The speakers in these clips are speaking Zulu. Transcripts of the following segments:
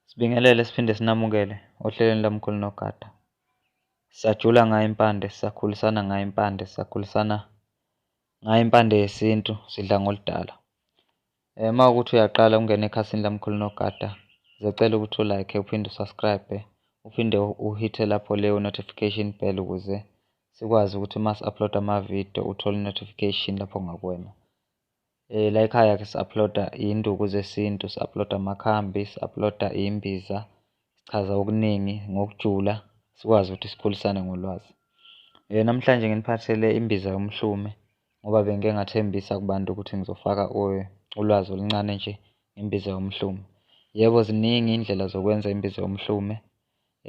Sibingelele siphinde sinamukele ohlelweni laMkhulu Nogada. Siyajula ngayo impande, sisakhulisana ngayo impande, sisakhulisana ngayo impande yesintu, sidla ngoludala. Uma kuwukuthi uyaqala ungene ekhasini laMkhulu Nogada, ngizocela ukuthi u-like uphinde u-subscribe, uphinde uhithe lapho leyo notification bell ukuze sikwazi ukuthi uma si-upload amavidiyo uthole i-notification lapho ngakuwena. La ekhaya-ke si-upload-a iy'nduku zesintu, si-upload-a amakhambi, si-upload-a iy'mbiza, sichaza okuningi ngokujula sikwazi ukuthi sikhulisane ngolwazi. Namhlanje nginiphathele imbiza yomhlume ngoba bengike ngathembisa kubantu ukuthi ngizofaka ulwazi oluncane nje ngembiza yomhlume. Yebo, ziningi iy'ndlela zokwenza imbiza yomhlume,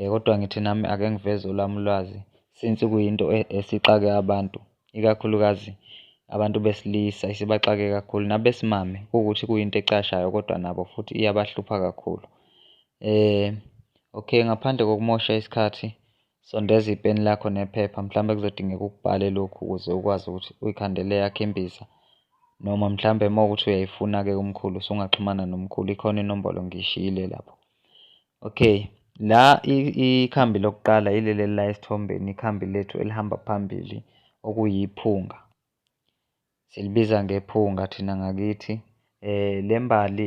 kodwa ngithi nami ake ngiveze olwami ulwazi since kuyinto esixake abantu, ikakhulukazi abantu besilisa isibaxake kakhulu, nabesimame kuwukuthi kuyinto ecashayo kodwa nabo futhi iyabahlupha kakhulu. Okay, ngaphandle kokumosha isikhathi, sondeza ipeni lakho nephepha, mhlawumbe kuzodingeka ukubhale lokhu ukuze ukwazi ukuthi uyikhandele eyakho imbiza. Noma mhlambe uma kuwukuthi uyayifuna-ke umkhulu usungaxhumana nomkhulu, ikhona inombolo ngiyishiyile lapho. Okay, la ikhambi lokuqala yileli la esithombeni, ikhambi lethu elihamba phambili okuyiphunga. Silibiza ngephunga thina ngakithi. Le mbali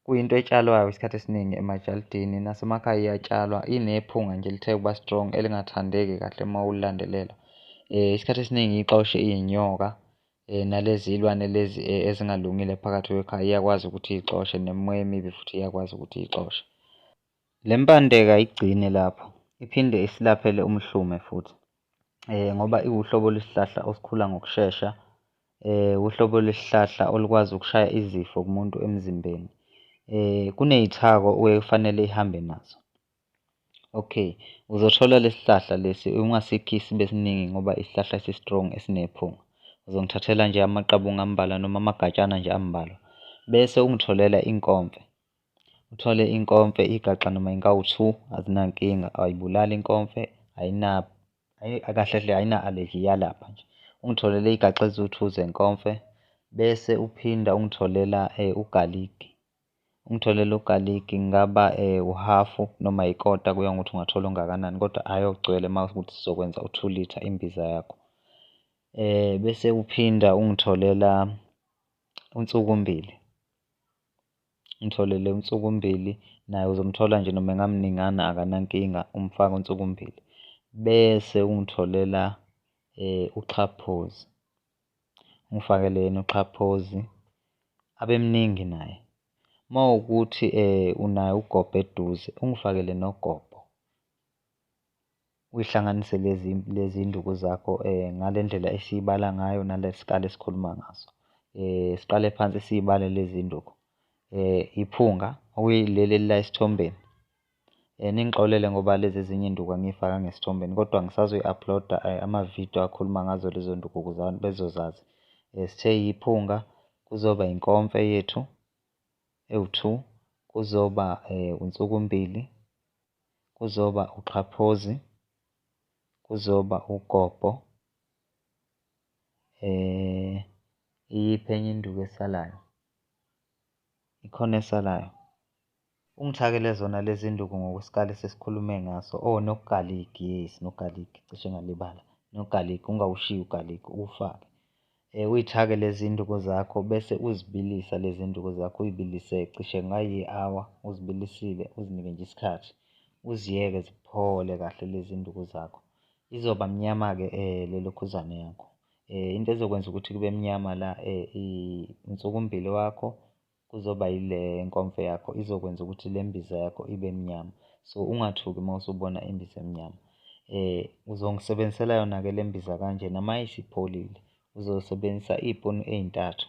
kuyinto etshalwayo isikhathi esiningi emajalidini, nasemakhaya iyatshalwa, inephunga nje lithe ukuba strong elingathandeki kahle uma ulilandelela. Isikhathi esiningi ixoshe iy'nyoka nalezi iy'lwane lezi ezingalungile phakathi kwekhaya iyakwazi ukuthi iy'xoshe, nemimoya emibi futhi iyakwazi ukuthi iy'xoshe. Le mpande-ke ayigcine lapho, iphinde isilaphele umhlume futhi ngoba iwuhlobo lwesihlahla osikhula ngokushesha, uhlobo lwesihlahla olukwazi ukushaya izifo kumuntu emzimbeni. Kuney'thako kufanele ihambe nazo. Okay, uzothola lesi sihlahla lesi ungasikhisi sibe siningi ngoba isihlahla esi-strong esinephunga. Uzongithathela nje amaqabunga ambalwa noma amagatshana nje ambalwa bese ungitholela inkomfe. Uthole inkomfe, igaxa noma inkawu-2 azinankinga, ayibulali inkomfe, kahle hle ayina-allergy iyalapha nje. Ungitholele igaxa eziwu-2 zenkomfe bese uphinda ungitholela ugaligi. Ungitholele ugaligi kungaba uhhafu noma ikota, kuya ngokuthi ungathola ungakanani kodwa hhayi ogcwele uma kuwukuthi sizokwenza u-2 litre imbiza yakho. Bese uphinda ungitholela unsukumbili. Ngitholele unsukumbili, naye uzomthola nje noma engamningana akanankinga, umfake unsukumbili. Bese ungitholela uxhaphozi, ungifakele yena uxhaphozi abe mningi naye. Uma kuwukuthi unaye ugobho eduze, ungifakele nogobho. Uyihlanganise lezi nduku zakho ngale ndlela esiyibala ngayo nale sikali esikhuluma ngaso. Siqale phansi siy'bale lezi nduku. Iphunga okuyileli la esithombeni. Ningixolele ngoba lezi ezinye iy'nduku angiy'fakanga esithombeni kodwa ngisazoyi-upload-a amavidiyo akhuluma ngazo lezo nduku ukuze abantu bezozazi. Sithe yiphunga, kuzoba inkomfe yethu ewu-2, kuzoba unsukumbili, kuzoba uxhaphozi, kuzoba ugobho. Iyiphi enye induku esalayo? Ikhona esalayo. Ungithakele zona lezi nduku ngokwesikali esesikhulume ngaso. Nogaligi, yes, nogaligi, cishe ngalibala. Nogaligi, ungawushiyi ugaligi, uwufake. Uy'thake lezi nduku zakho bese uzibilisa lezi nduku zakho, uy'bilise cishe ngayi-hour, uzibilisile, uzinike nje isikhathi. Uziyeke ziphole kahle lezi nduku zakho. Izoba mnyama-ke le lokhuzane yakho. Into ezokwenza ukuthi kube mnyama la umsukumbili wakho, kuzoba yile nkomfe yakho izokwenza ukuthi le mbiza yakho ibe mnyama. So ungathuki uma usubona imbiza emnyama. Uzongisebenzisela yona-ke le mbiza kanjena uma isipholile. Uzosebenzisa iy'puni ey'ntathu,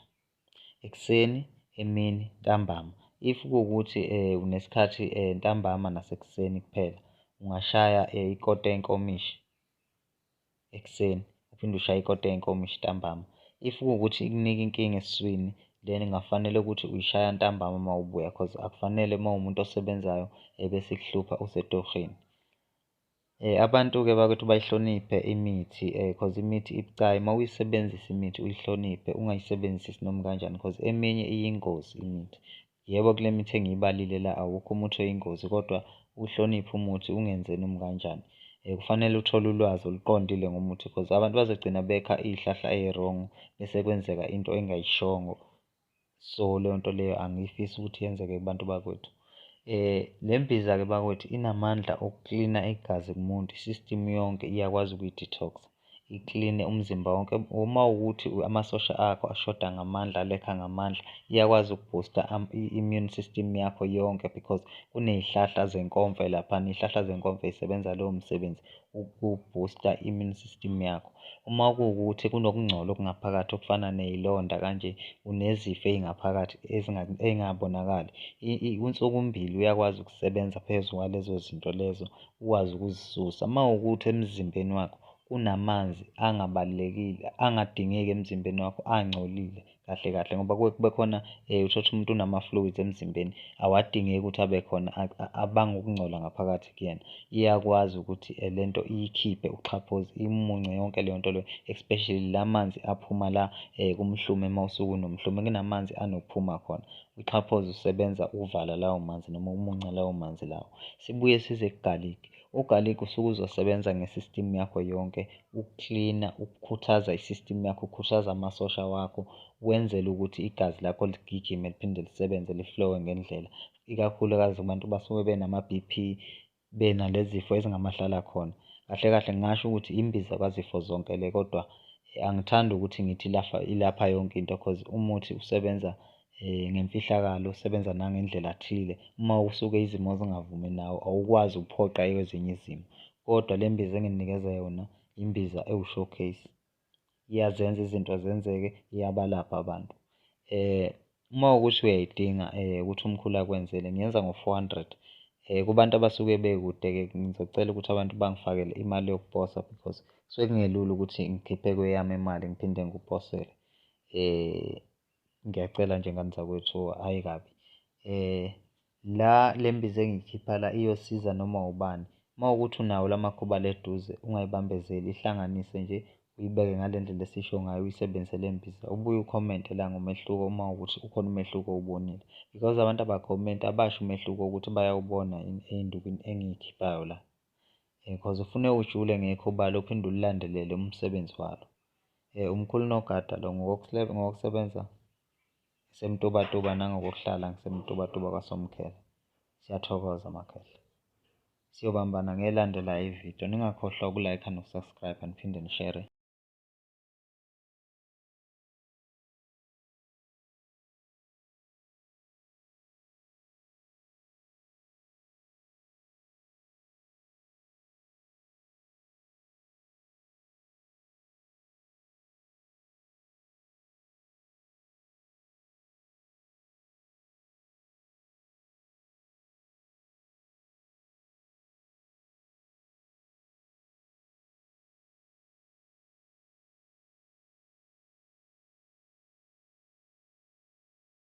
ekuseni, emini, ntambama. If kuwukuthi unesikhathi ntambama nasekuseni kuphela, ungashaya ikota yenkomishi ekuseni, uphinde ushaye ikota yenkomishi ntambama. If kuwukuthi ikunika inkinga esiswini, then kungafanele ukuthi uyishaya ntambama uma ubuya cause akufanele uma uwumuntu osebenzayo bese ikuhlupha usetohini. Abantu-ke bakwethu bayihloniphe imithi cause imithi ibucayi. Uma uyisebenzisa imithi uyihloniphe, ungayisebenzisi noma kanjani cause eminye iyingozi imithi. Yebo, kule mithi engiyibalile la awukho umuthi oyingozi kodwa uhloniphe umuthi ungenze noma kanjani. Kufanele uthole ulwazi oluqondile ngomuthi because abantu bazogcina bekha iy'hlahla ey'rongi bese kwenzeka into engayishongo. So leyo nto leyo angiyifisi ukuthi yenzeke kubantu bakwethu. Le mbiza-ke bakwethu inamandla okuklina igazi kumuntu, i-system yonke iyakwazi ukuyi-detox-a, ikline umzimba wonke. Uma wukuthi amasosha akho ashoda ngamandla, alekha ngamandla, iyakwazi ukubhusta i-immune system yakho yonke because kuney'hlahla zenkomfa laphana. Iy'hlahla zenkomfa y'sebenza lowo msebenzi ukubhusta i-immune system yakho. Uma kuwukuthi kunokungcola okungaphakathi okufana ney'londa kanje, unezifo ey'ngaphakathi ey'ngabonakali, unsukumbili uyakwazi ukusebenza phezu kwalezo zinto lezo ukwazi ukuzisusa. Uma wukuthi emzimbeni wakho kunamanzi angabalulekile, angadingeki emzimbeni wakho, angcolile kahle kahle ngoba kuke kube khona uthole ukuthi umuntu unama-fluids emzimbeni, awadingeki ukuthi abe khona abange ukungcola ngaphakathi kuyena. Iyakwazi ukuthi le nto iyikhiphe uxhaphoze, imunce yonke leyo nto leyo, especially la manzi aphuma la kumhlume uma usuke unomhlume, kunamanzi anokuphuma khona. Uxhaphoze usebenza ukuvala lawo manzi noma umunca lawo manzi lawo. Sibuye size kugaligi. Ugaligi usuke uzosebenza nge-system yakho yonke ukuklina, ukukhuthaza i-system yakho, ukukhuthaza amasosha wakho, wenzele ukuthi igazi lakho ligijime liphinde lisebenze li-flow-we ngendlela. Ikakhulukazi kubantu basuke benama-B_P, benalezi zifo ezingamahlala khona. Kahle kahle ngingasho ukuthi imbiza kwazifo zonke le kodwa angithandi ukuthi ngithi ilapha yonke into cause umuthi usebenza ngemfihlakalo, usebenza nangendlela thile. Uma usuke izimo zingavumi nawo awukwazi ukuphoqa ezinye izimo. Kodwa le mbiza engininikeza yona imbiza ewu-showcase. Iyazenza izinto zenzeke, iyabalapha abantu. Uma wukuthi uyayidinga ukuthi umkhulu akwenzele ngiyenza ngo-400. Kubantu abasuke bekude-ke ngizocela ukuthi abantu bangifakele imali yokuposa because kusuke kungelula ukuthi ngikhiphe kweyami imali ngiphinde ngikuphosele. Ngiyacela nje ngani zakwethu, hhayi kabi. Le mbiza engiyikhipha la iyosiza noma ubani. Uma wukuthi unawo la makhuba la eduze ungayibambezeli, ihlanganise nje uyibeke ngale ndlela esisho ngayo, uyisebenzise le mbiza. Ubuye ukhomente la ngomehluko uma wukuthi ukhona umehluko owubonile because abantu abakhomenti abasho umehluko ukuthi bayawubona ey'ndukweni engiyikhiphayo la. Cause ufune ujule ngekhubalo uphinde ulilandelele umsebenzi walo. Umkhulu Nogada lo ngokokusebenza ngisemtubatuba nangokokuhlala ngisemtubatuba kwaSomkela. Siyathokoza makhehla. Siyobambana ngelandelayo ividiyo. Ningakhohlwa uku-like-a noku-subscribe-a niphinde nishere.